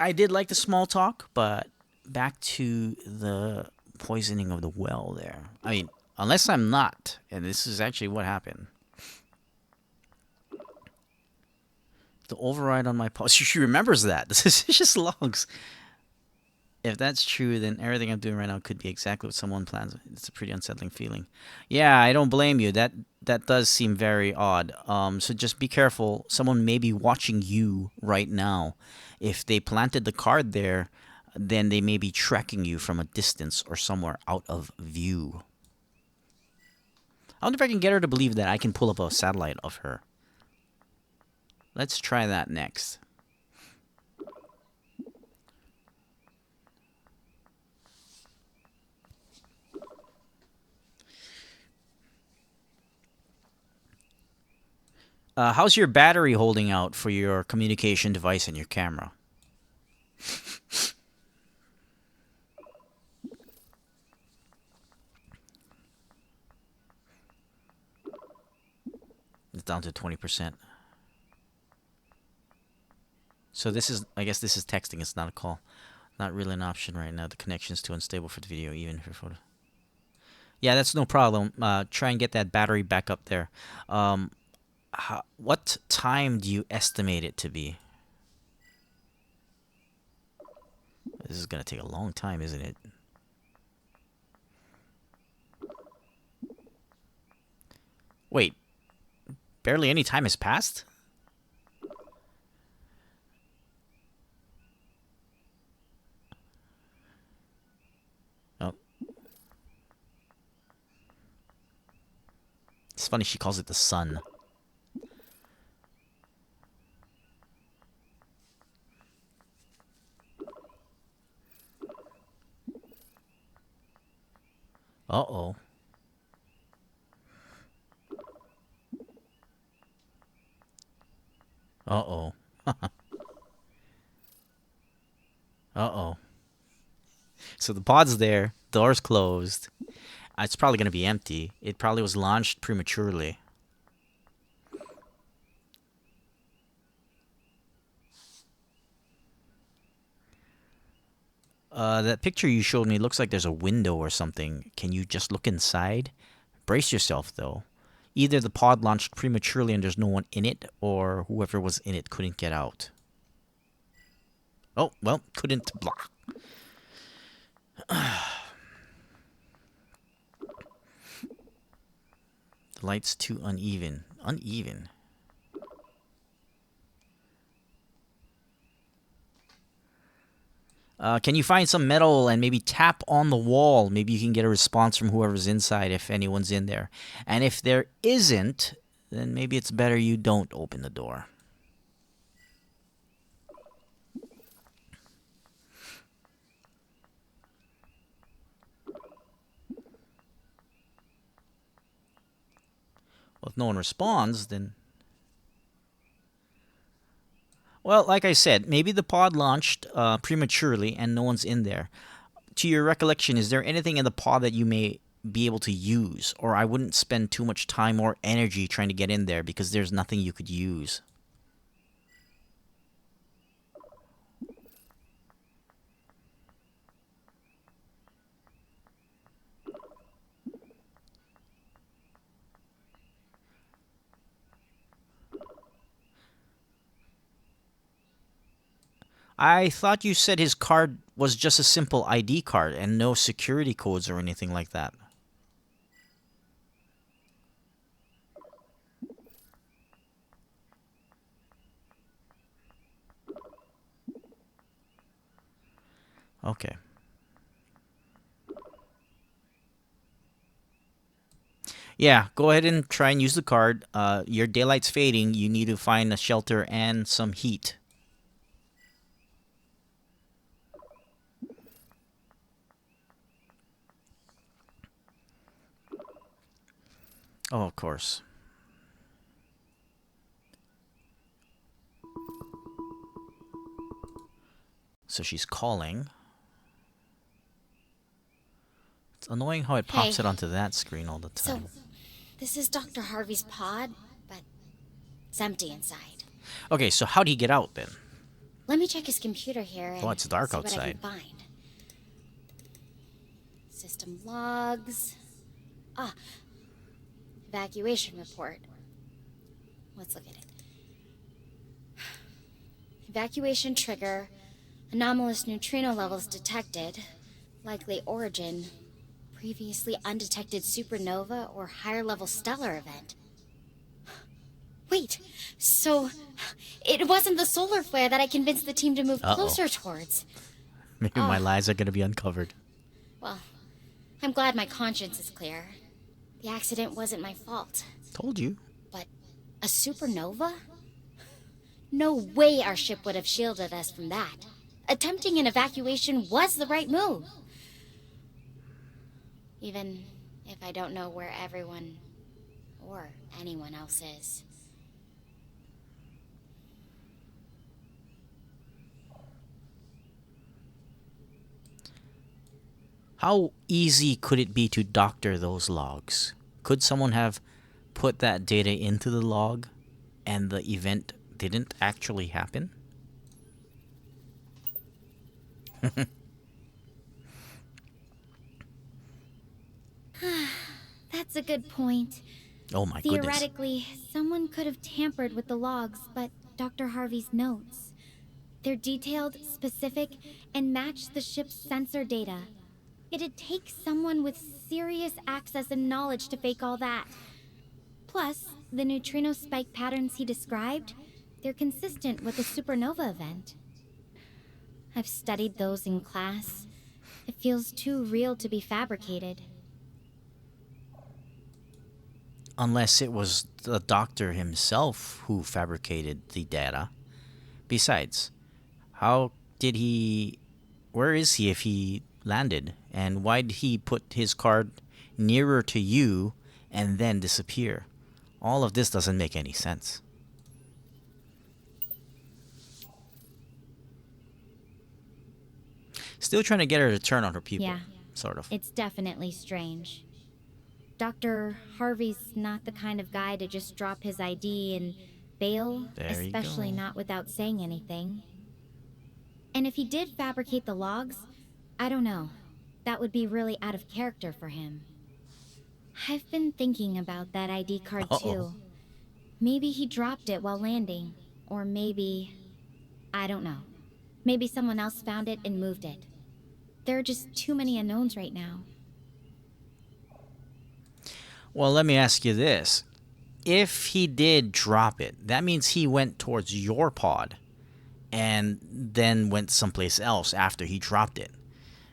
I did like the small talk, but back to the poisoning of the well there. I mean, unless I'm not, and this is actually what happened. The override on my pod. She remembers that. The suspicious logs. If that's true, then everything I'm doing right now could be exactly what someone plans. It's a pretty unsettling feeling. Yeah, I don't blame you. That does seem very odd. So just be careful. Someone may be watching you right now. If they planted the card there, then they may be tracking you from a distance or somewhere out of view. I wonder if I can get her to believe that I can pull up a satellite of her. Let's try that next. How's your battery holding out for your communication device and your camera? It's down to 20%. So this is, I guess this is texting, it's not a call. Not really an option right now. The connection's too unstable for the video, even for photo. Yeah, that's no problem. Try and get that battery back up there. What time do you estimate it to be? This is gonna take a long time, isn't it? Wait, barely any time has passed? Oh. It's funny she calls it the sun. Uh-oh. Uh-oh. Uh-oh. So the pod's there, door's closed. It's probably going to be empty. It probably was launched prematurely. That picture you showed me looks like there's a window or something. Can you just look inside? Brace yourself, though. Either the pod launched prematurely and there's no one in it, or whoever was in it couldn't get out. Oh, well, couldn't block. The light's too uneven. Uneven? Can you find some metal and maybe tap on the wall? Maybe you can get a response from whoever's inside if anyone's in there. And if there isn't, then maybe it's better you don't open the door. Well, if no one responds, then... Well, like I said, maybe the pod launched prematurely and no one's in there. To your recollection, is there anything in the pod that you may be able to use? Or I wouldn't spend too much time or energy trying to get in there because there's nothing you could use. I thought you said his card was just a simple ID card and no security codes or anything like that. Okay. Yeah, go ahead and try and use the card. Your daylight's fading. You need to find a shelter and some heat. Oh, of course. So she's calling. It's annoying how it pops Hey. it onto that screen all the So, time. this is Dr. Harvey's pod, but it's empty inside. Okay, so how'd he get out then? Let me check his computer here and Oh, it's dark see what I outside. can find. System logs. Ah, evacuation report. Let's look at it. Evacuation trigger. Anomalous neutrino levels detected. Likely origin. Previously undetected supernova or higher level stellar event. Wait, so it wasn't the solar flare that I convinced the team to move Uh-oh. closer towards. Maybe my lies are going to be uncovered. Well, I'm glad my conscience is clear. The accident wasn't my fault. Told you. But a supernova? No way our ship would have shielded us from that. Attempting an evacuation was the right move. Even if I don't know where everyone or anyone else is. How easy could it be to doctor those logs? Could someone have put that data into the log and the event didn't actually happen? That's a good point. Oh my goodness. Theoretically, someone could have tampered with the logs, but Dr. Harvey's notes. They're detailed, specific, and match the ship's sensor data. It'd take someone with serious access and knowledge to fake all that. Plus, the neutrino spike patterns he described, they're consistent with the supernova event. I've studied those in class. It feels too real to be fabricated. Unless it was the doctor himself who fabricated the data. Besides, how did he... Where is he if he landed? And why did he put his card nearer to you and then disappear? All of this doesn't make any sense. Still trying to get her to turn on her people. Yeah. Sort of. It's definitely strange. Dr. Harvey's not the kind of guy to just drop his ID and bail, There you especially go. not without saying anything. And if he did fabricate the logs, I don't know. That would be really out of character for him. I've been thinking about that ID card Uh-oh. too. Maybe he dropped it while landing. Or maybe... I don't know. Maybe someone else found it and moved it. There are just too many unknowns right now. Well, let me ask you this. If he did drop it, that means he went towards your pod and then went someplace else after he dropped it.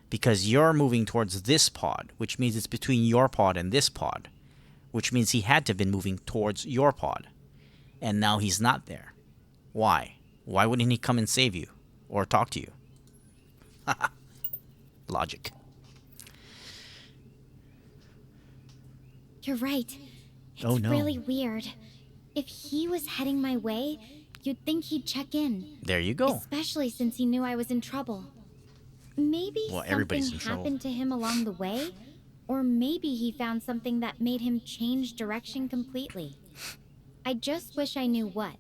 Because you're moving towards this pod, which means it's between your pod and this pod, which means he had to have been moving towards your pod. And now he's not there. Why? Why wouldn't he come and save you? Or talk to you? Logic. You're right. Oh It's no. really weird. If he was heading my way, you'd think he'd check in. There you go. Especially since he knew I was in trouble. Maybe Well, something everybody's in trouble. happened to him along the way, or maybe he found something that made him change direction completely. I just wish I knew what.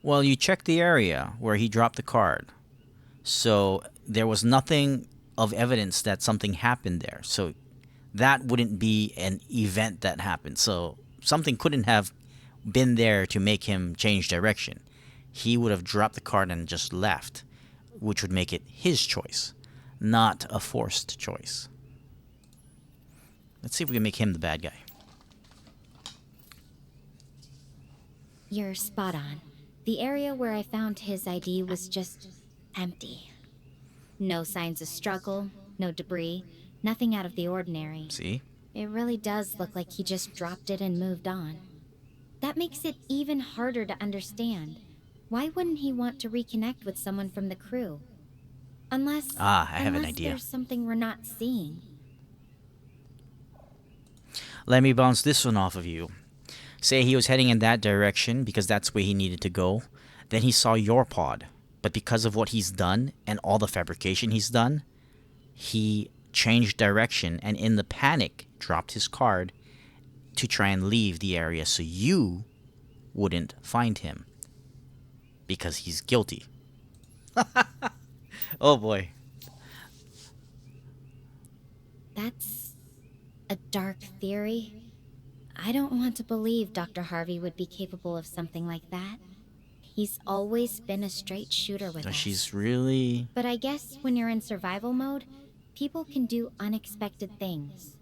Well, you checked the area where he dropped the card. So there was nothing of evidence that something happened there. So that wouldn't be an event that happened. So something couldn't have been there to make him change direction. He would have dropped the card and just left, which would make it his choice, not a forced choice. Let's see if we can make him the bad guy. You're spot on. The area where I found his ID was just empty. No signs of struggle, no debris, nothing out of the ordinary. See? It really does look like he just dropped it and moved on. That makes it even harder to understand. Why wouldn't he want to reconnect with someone from the crew? Unless I have an idea. There's something we're not seeing. Let me bounce this one off of you. Say he was heading in that direction because that's where he needed to go. Then he saw your pod. But because of what he's done and all the fabrication he's done, he changed direction and in the panic dropped his card to try and leave the area so you wouldn't find him. Because he's guilty. Oh boy. That's a dark theory. I don't want to believe Dr. Harvey would be capable of something like that. He's always been a straight shooter with us. She's really... But I guess when you're in survival mode, people can do unexpected things.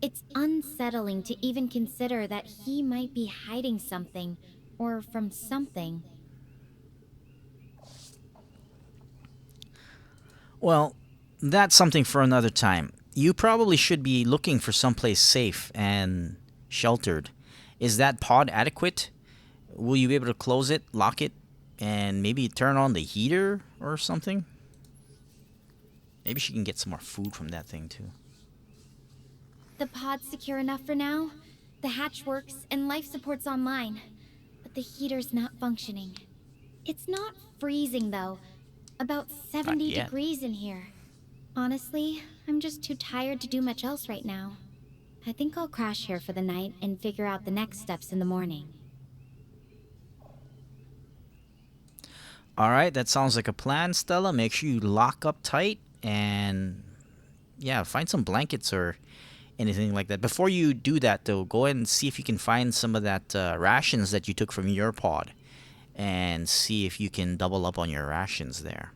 It's unsettling to even consider that he might be hiding something, or from something. Well, that's something for another time. You probably should be looking for someplace safe and sheltered. Is that pod adequate? Will you be able to close it, lock it, and maybe turn on the heater or something? Maybe she can get some more food from that thing too. The pod's secure enough for now. The hatch works and life support's online. But the heater's not functioning. It's not freezing though. About 70 yet. degrees in here. Honestly, I'm just too tired to do much else right now. I think I'll crash here for the night and figure out the next steps in the morning. Alright, that sounds like a plan, Stella. Make sure you lock up tight and yeah, find some blankets or anything like that. Before you do that though, go ahead and see if you can find some of that rations that you took from your pod and see if you can double up on your rations there.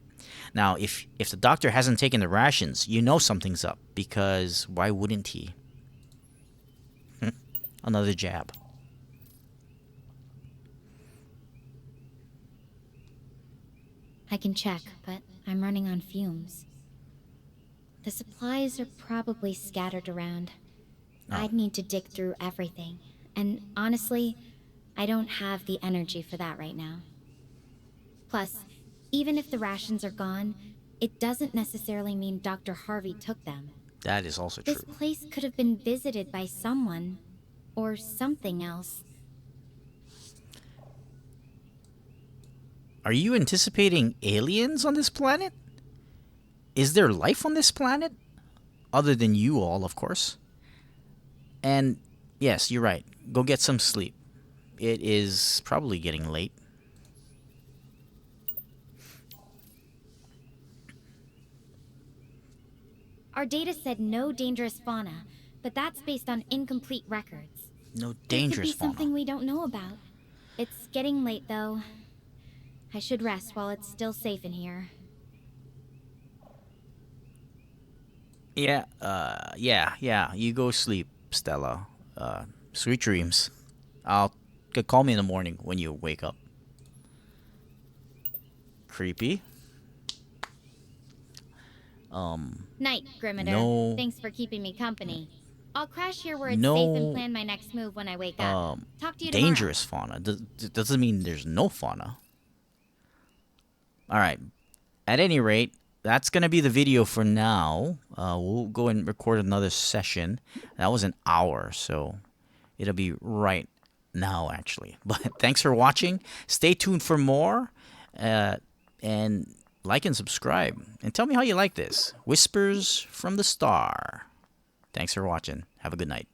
Now, if the doctor hasn't taken the rations, you know something's up because why wouldn't he? Another jab. I can check, but I'm running on fumes. The supplies are probably scattered around. Oh. I'd need to dig through everything. And honestly, I don't have the energy for that right now. Plus, even if the rations are gone, it doesn't necessarily mean Dr. Harvey took them. That is also This true. place could have been visited by someone, or something else. Are you anticipating aliens on this planet? Is there life on this planet? Other than you all, of course. And yes, you're right. Go get some sleep. It is probably getting late. Our data said no dangerous fauna, but that's based on incomplete records. No There could dangerous be fauna. something we don't know about. It's getting late, though. I should rest while it's still safe in here. Yeah, yeah. You go sleep, Stella. Sweet dreams. I'll call me in the morning when you wake up. Creepy. Night, Grimitor. No, Thanks for keeping me company. I'll crash here where it's safe and no, plan my next move when I wake up. Talk to you tomorrow. dangerous fauna. Doesn't mean there's no fauna. All right. At any rate, that's gonna be the video for now. We'll go and record another session. That was an hour, so it'll be right now actually. But thanks for watching. Stay tuned for more, and like and subscribe. And tell me how you like this. Whispers from the Star. Thanks for watching. Have a good night.